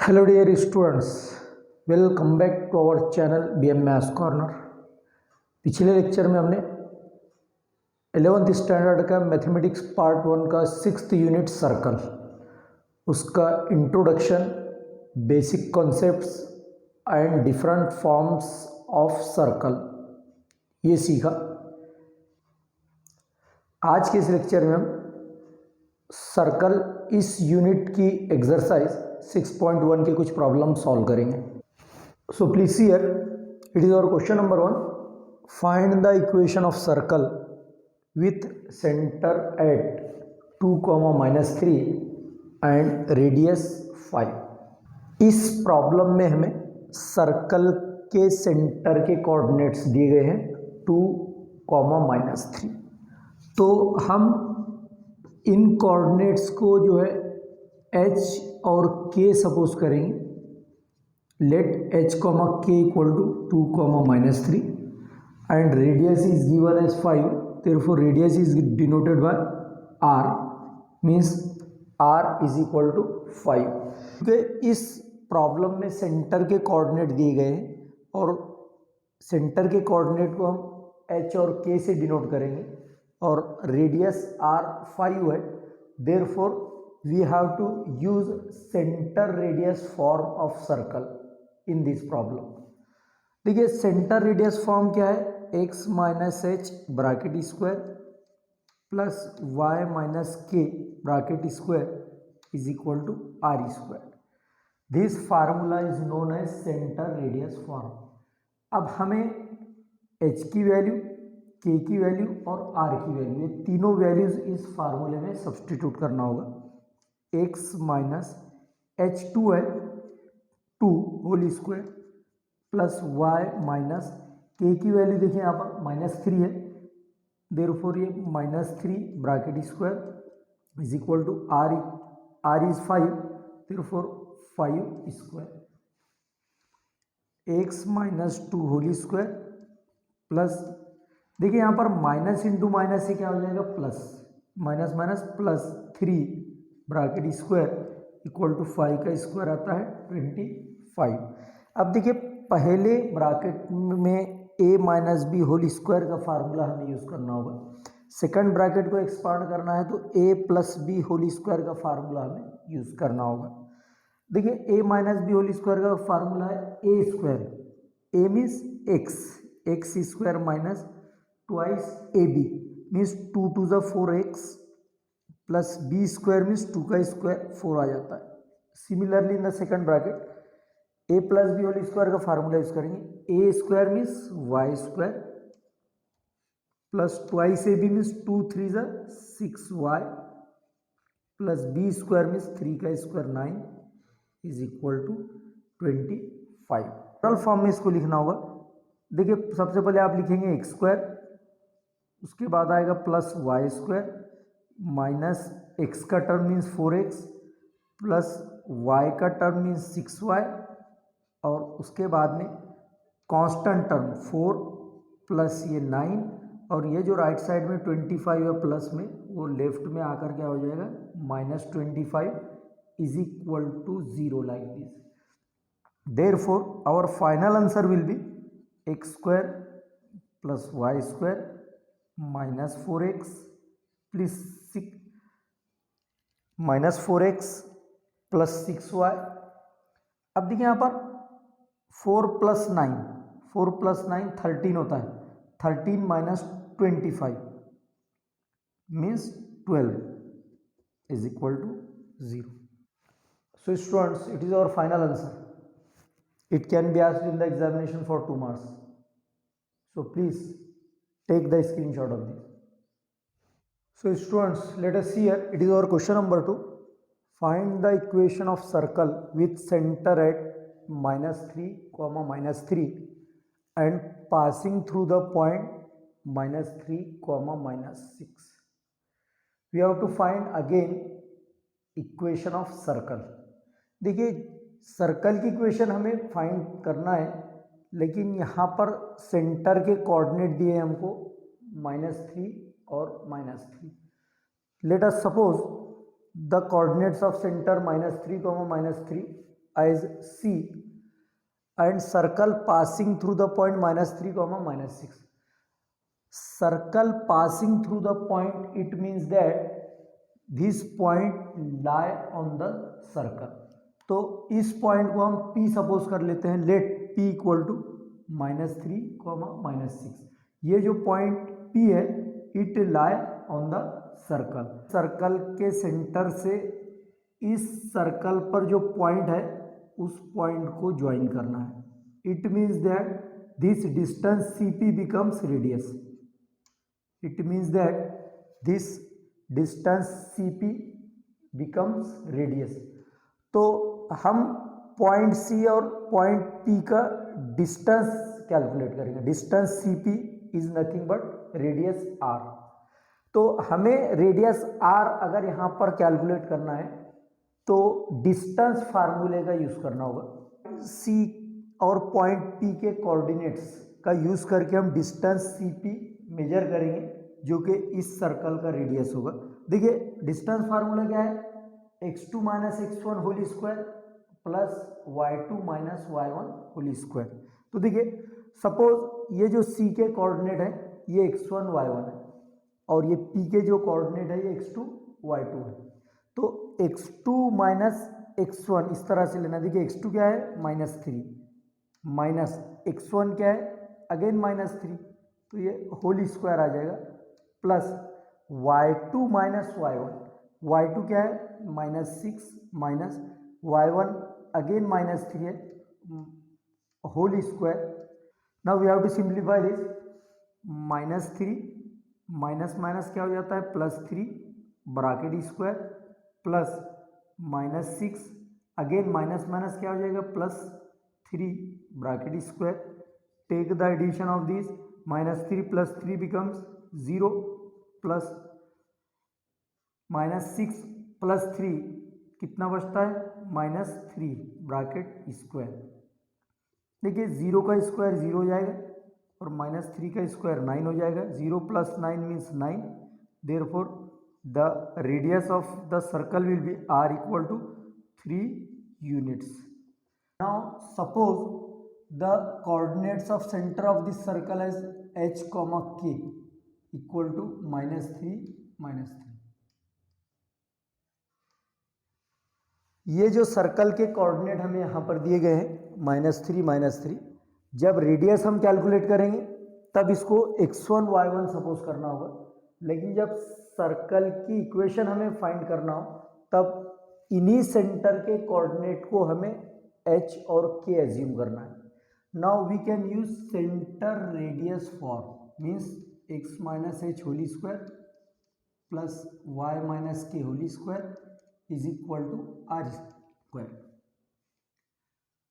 Hello dear students, welcome back to our channel BM Maths Corner। पिछले lecture में हमने 11th standard का mathematics part 1 का 6th unit circle, उसका introduction, basic concepts and different forms of circle ये सीखा। आज के इस लेक्चर में हम सर्कल इस यूनिट की एक्सरसाइज 6.1 के कुछ प्रॉब्लम सॉल्व करेंगे। So please see here, it is our question number 1। Find the equation of circle with centre at 2, -3 and radius 5। इस प्रॉब्लम में हमें सर्कल के सेंटर के कोऑर्डिनेट्स दिए गए हैं 2, -3। तो हम इन कोऑर्डिनेट्स को जो है h और k सपोज करेंगे। Let h, k equal to 2, -3 and radius is given as 5। Therefore radius is denoted by r, means r is equal to 5। क्योंकि इस प्रॉब्लम में सेंटर के कोऑर्डिनेट दिए गए हैं और सेंटर के कोऑर्डिनेट को हम h और k से डिनोट करेंगे और रेडियस r 5 है। Therefore we have to use centre radius form of circle in this problem. देखिए सेंटर रेडियस फॉर्म क्या है, x - h bracket square plus y - k bracket square is equal to r square. This formula is known as centre radius form. अब हमें h की value, k की value और r की value, ये तीनों वैल्यूज इस फार्मूले में सब्सटीट्यूट करना होगा। x - h2 है 2 whole square plus y k की वैल्यू देखिए यहाँ पर -3 है। देयरफॉर ये -3 bracket square is equal to r is 5, therefore 5 square. x - 2 whole square plus, देखिए यहाँ पर माइनस इंटू माइनस से क्या हो जाएगा plus, minus minus plus 3 bracket square equal to 5 का स्क्वायर आता है 25। अब देखिए पहले ब्रैकेट में a - b होल स्क्वायर का फार्मूला हमें यूज़ करना होगा। सेकंड ब्रैकेट को एक्सपांड करना है तो a + b होल स्क्वायर का फार्मूला हमें यूज़ करना होगा। देखिए a - b होल स्क्वायर का फार्मूला है a square, a means x square minus twice ab means 2 × 2 = 4x plus b square means 2 का स्क्वायर 4 आ जाता है। Similarly in the second bracket a + b whole square का फार्मूला यूज करेंगे। a square means y square plus twice ab means 2 × 3 = 6y plus b square means 3 का square 9 is equal to 25। Total form में इसको लिखना होगा। देखिए सबसे पहले आप लिखेंगे x स्क्वायर, उसके बाद आएगा plus Y square minus X का term means 4x plus Y का टर्म मीन्स 6y और उसके बाद में कांस्टेंट टर्म 4 प्लस ये 9 और ये जो राइट साइड में 25 है प्लस में, वो लेफ्ट में आकर क्या हो जाएगा -25 is equal to 0 like this. Therefore our final answer will be x square plus Y square -4x plus 6 -4x plus 6y। अब देखिए यहाँ पर 4 + 9 13 होता है। 13 - 25 means 12 is equal to 0। So students, it is our final answer. It can be asked in the examination for 2 marks। सो please take the screenshot of this. So students, let us see here, it is our question number 2. Find the equation of circle with center at -3, -3 and passing through the point -3, -6. We have to find again equation of circle। देखिए circle की equation हमें find करना है, लेकिन यहाँ पर centre के coordinate दिए हमको -3 और -3। Let us suppose the coordinates of centre -3, -3 as C and circle passing through the point -3, -6. Circle passing through the point, it means that this point lie on the circle. तो इस point को हम P suppose कर लेते हैं, late P equal to -3, -6. ये जो point P है, it lie on the circle. Circle के सेंटर से इस सर्कल पर जो पॉइंट है उस पॉइंट को ज्वाइन करना है. It means that this distance CP becomes radius. It means that this distance CP becomes radius. तो हम पॉइंट C और पॉइंट P का डिस्टेंस कैलकुलेट करेंगे. Distance CP is nothing but radius R. तो हमें रेडियस R अगर यहाँ पर कैलकुलेट करना है तो डिस्टेंस फार्मूले का यूज करना होगा. C और पॉइंट P के कोऑर्डिनेट्स का यूज करके हम डिस्टेंस CP मेजर करेंगे, जो कि इस सर्कल का रेडियस होगा. देखिए डिस्टेंस फार्मूला क्या है, x2 - x1 whole square plus y2 - y1 whole square. तो देखिए सपोज ये जो C के कोऑर्डिनेट है ये x1 y1 है और ये P के जो कोऑर्डिनेट है ये x2 y2 है. तो x2 - x1 इस तरह से लेना. देखिए x2 क्या है -3 माइनस x1 क्या है अगेन -3, तो ये होल स्क्वायर आ जाएगा प्लस y2 - y1. y2 क्या है -6 माइनस y1 अगेन -3 है whole square. Now we have to simplify this. -3 minus minus क्या हो जाता है +3 bracket square plus -6 again minus minus क्या हो जाएगा +3 bracket square. Take the addition of this. -3 + 3 becomes 0 plus -6 + 3 कितना बचता है -3 ब्रैकेट स्क्वायर. देखिए 0 का स्क्वायर 0 हो जाएगा और -3 का स्क्वायर 9 हो जाएगा. 0 + 9 means 9. Therefore the radius of the circle will be R equal to 3 units. Now suppose the coordinates of center of this circle as H, K equal to -3, -3. ये जो सर्कल के कोऑर्डिनेट हमें यहाँ पर दिए गए हैं -3, -3. जब रेडियस हम कैलकुलेट करेंगे तब इसको x1 y1 सपोज करना होगा, लेकिन जब सर्कल की इक्वेशन हमें फाइंड करना हो तब इन्हीं सेंटर के कोऑर्डिनेट को हमें h और k एज्यूम करना है. Now we can use centre radius form, means x - h whole square plus y - k whole square is equal to R square.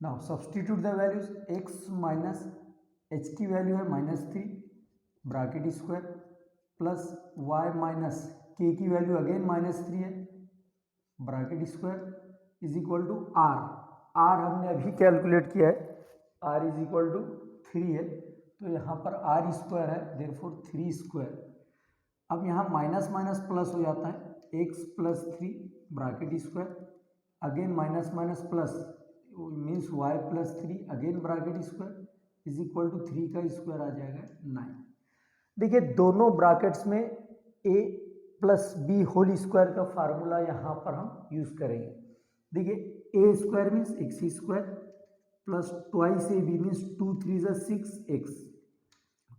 Now substitute the values. x minus h की value है -3 bracket square plus y minus k की value again -3 है bracket square is equal to R. R हमने अभी calculate किया है, R is equal to 3 है, तो यहाँ पर R स्क्वायर है, देयरफॉर 3 स्क्वायर. अब यहाँ माइनस माइनस प्लस हो जाता है, x + 3 bracket square again minus minus plus means y + 3 again bracket square is equal to 3 का स्क्वायर आ जाएगा 9. देखिए दोनों ब्रैकेट्स में a + b होल स्क्वायर का फार्मूला यहाँ पर हम यूज करेंगे. देखिए a square means x square plus twice ab means 2 3 = 6x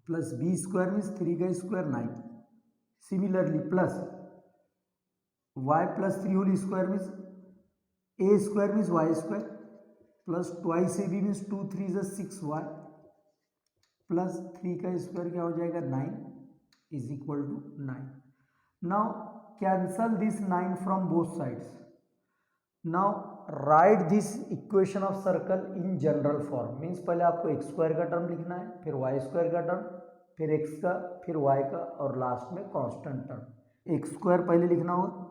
plus b square means 3 का square 9. Similarly plus y + 3 whole square means a square means y square plus twice ab means 2 3 = 6y plus 3 का square क्या हो जाएगा 9 is equal to 9. Now cancel this 9 from both sides. Now right this equation of circle in general form, means पहले आपको x square का term लिखना है, फिर y स्क्वायर का टर्म, फिर x का, फिर y का और लास्ट में कांस्टेंट टर्म. x स्क्वायर पहले लिखना होगा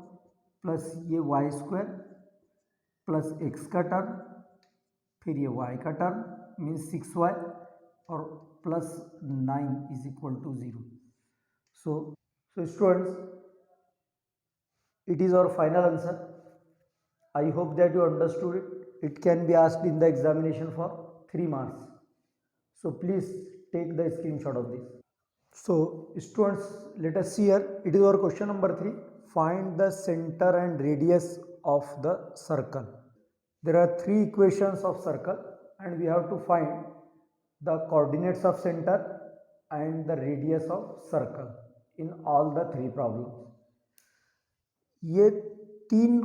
प्लस ये y स्क्वायर प्लस x का टर्म, फिर ये y का टर्म मीन्स 6y और plus 9 is equal to 0. So students, it is our final answer. I hope that you understood it. It can be asked in the examination for 3 marks. So please take the screenshot of this. So students, let us see here. It is our question number 3. Find the center and radius of the circle. There are 3 equations of circle and we have to find the coordinates of center and the radius of circle in all the 3 problems. ये 3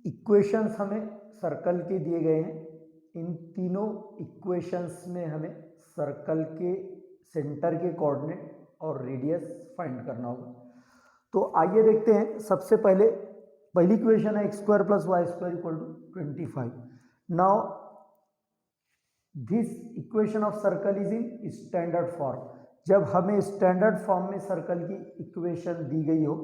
equations हमें circle के दिए गए हैं. इन तीनों equations में हमें circle के सेंटर के कोऑर्डिनेट और रेडियस फाइंड करना होगा. तो आइए देखते हैं. सबसे पहली इक्वेशन है x² + y² = 25. Now this equation of circle is in standard form. जब हमें स्टैंडर्ड फॉर्म में सर्कल की इक्वेशन दी गई हो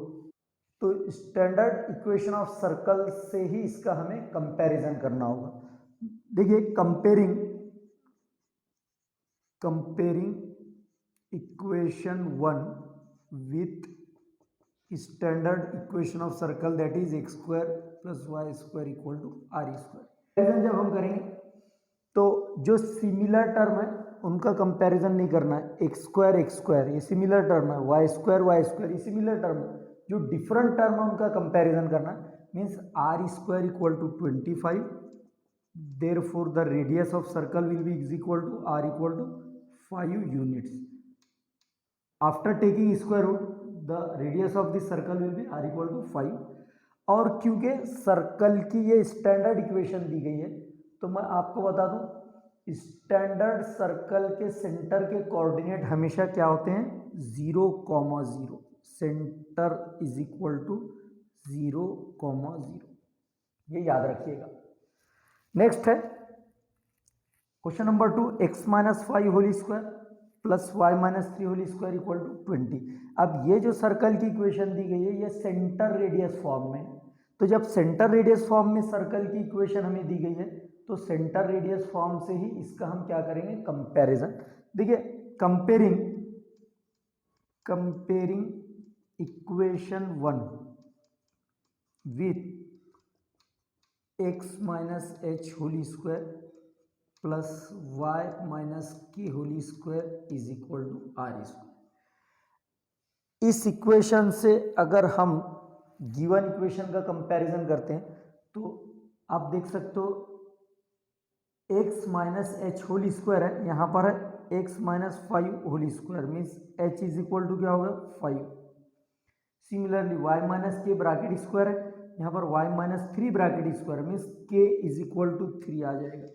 तो स्टैंडर्ड इक्वेशन ऑफ सर्कल से ही इसका हमें कंपैरिजन करना होगा. देखिए, comparing equation 1 with standard equation of circle that is x² + y² = r². जब हम करेंगे तो जो सिमिलर टर्म है उनका कंपैरिजन नहीं करना है. x² ये सिमिलर टर्म है, y² ये सिमिलर टर्म है. जो डिफरेंट टर्म है उनका कंपैरिजन करना है. Means r² = 25. Therefore the radius of circle will be r = 5 units. After taking square root the radius of this circle will be r = 5. और क्योंकि सर्कल की ये स्टैंडर्ड इक्वेशन दी गई है तो मैं आपको बता दूं, स्टैंडर्ड सर्कल के सेंटर के कोऑर्डिनेट हमेशा क्या होते हैं? 0, 0. Centre is equal to 0, 0. ये याद रखिएगा. नेक्स्ट है question number 2. x - 5 whole square plus y - 3 whole square equal to 20. अब ये जो सर्कल की इक्वेशन दी गई है ये सेंटर रेडियस फॉर्म में. तो जब सेंटर रेडियस फॉर्म में सर्कल की इक्वेशन हमें दी गई है तो सेंटर रेडियस फॉर्म से ही इसका हम क्या करेंगे? कंपैरिजन. देखिए, comparing equation 1 with x - h whole square plus y - k whole square is equal to r². इस इक्वेशन से अगर हम गिवन इक्वेशन का कंपैरिजन करते हैं तो आप देख सकते हो x - h होल स्क्वायर है, यहाँ पर है x - 5 whole square. Means h is equal to क्या होगा? 5. Similarly y - k bracket square है, यहाँ पर y - 3 bracket square. Means k is equal to 3 आ जाएगा.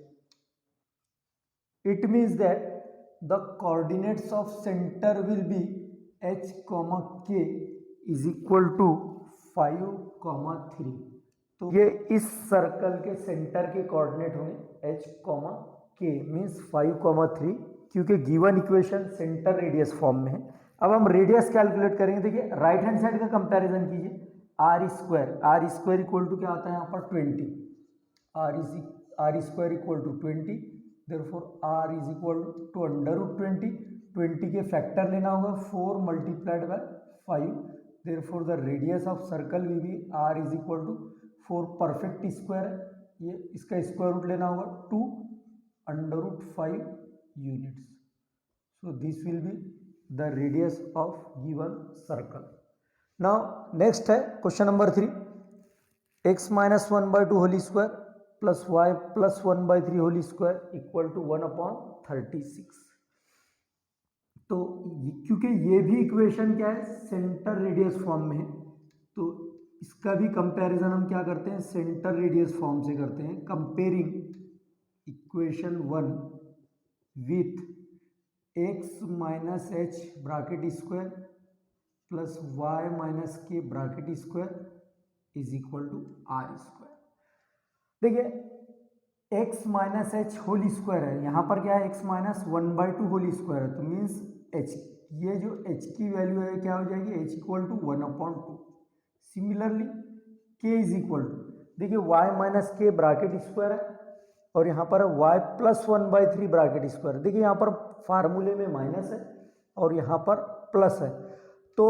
It means that the coordinates of centre will be h, k is equal to 5, 3. तो ये इस सर्कल के सेंटर के कोऑर्डिनेट होंगे h, k मीन्स 5, 3, क्योंकि given equation centre radius form में है. अब हम रेडियस कैलकुलेट करेंगे. देखिए, राइट हैंड साइड का कंपैरिजन कीजिए. r² इक्वल टू क्या आता है? यहाँ पर 20. r² equal to 20. Therefore r is equal to √20. 20 के फैक्टर लेना होगा, 4 × 5. Therefore the radius of circle will be r is equal to 4 perfect square है, ये इसका स्क्वायर रूट लेना होगा 2 √5 units. So this will be the radius of given circle. Now next है question number 3. x - 1/2 whole square plus y + 1/3 whole square equal to 1/36. तो क्योंकि ये भी इक्वेशन क्या है? सेंटर रेडियस फॉर्म में है, तो इसका भी कंपैरिजन हम क्या करते हैं? सेंटर रेडियस फॉर्म से करते हैं. Comparing equation 1 with x - h bracket square plus y - k bracket square is equal to r². देखिए, x - h होल स्क्वायर है, यहाँ पर क्या है? x - 1/2 होल स्क्वायर है, तो मीन्स h, ये जो h की वैल्यू है क्या हो जाएगी? h equal to 1/2. Similarly k is equal to, देखिए y - k ब्रैकेट स्क्वायर है और यहाँ पर y + 1/3 ब्रैकेट स्क्वायर. देखिए, यहाँ पर फार्मूले में माइनस है और यहाँ पर प्लस है, तो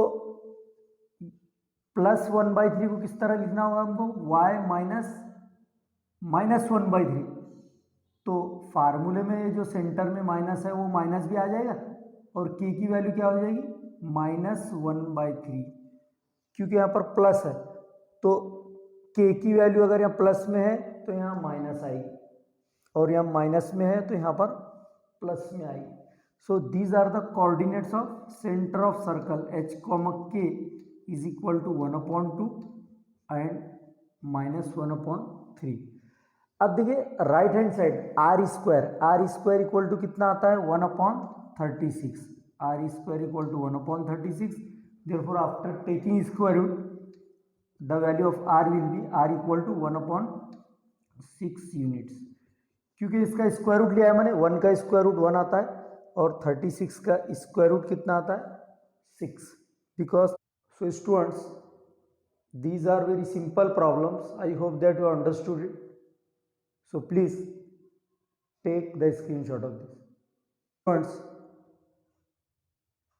+1/3 को किस तरह लिखना होगा हमको? y - -1/3, तो फार्मूले में जो सेंटर में माइनस है वो माइनस भी आ जाएगा और के की वैल्यू क्या हो जाएगी -1/3, क्योंकि यहाँ पर प्लस है तो के की वैल्यू अगर यहाँ प्लस में है तो यहाँ माइनस आएगी और यहाँ माइनस में है तो यहाँ पर प्लस में आएगी. So these are the coordinates of centre of circle h, k is equal to 1/2 and -1/3. अब देखिए right hand side R square equal to कितना आता है 1/36. R square equal to 1/36. Therefore after taking square root the value of R will be R equal to 1/6 units. क्योंकि इसका square root लिया है मैंने, 1 का स्क्वायर रूट 1 आता है और 36 का स्क्वायर रूट कितना आता है 6. Because so students these are very simple problems. I hope that you understood it. So please take the screenshot of this. Students,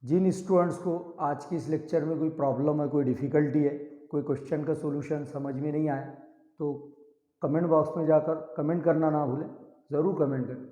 जिन स्टूडेंट्स को आज की इस लेक्चर में कोई प्रॉब्लम है, कोई डिफ़िकल्टी है, कोई क्वेश्चन का सॉल्यूशन समझ में नहीं आया, तो कमेंट बॉक्स में जाकर कमेंट करना ना भूलें. ज़रूर कमेंट करें.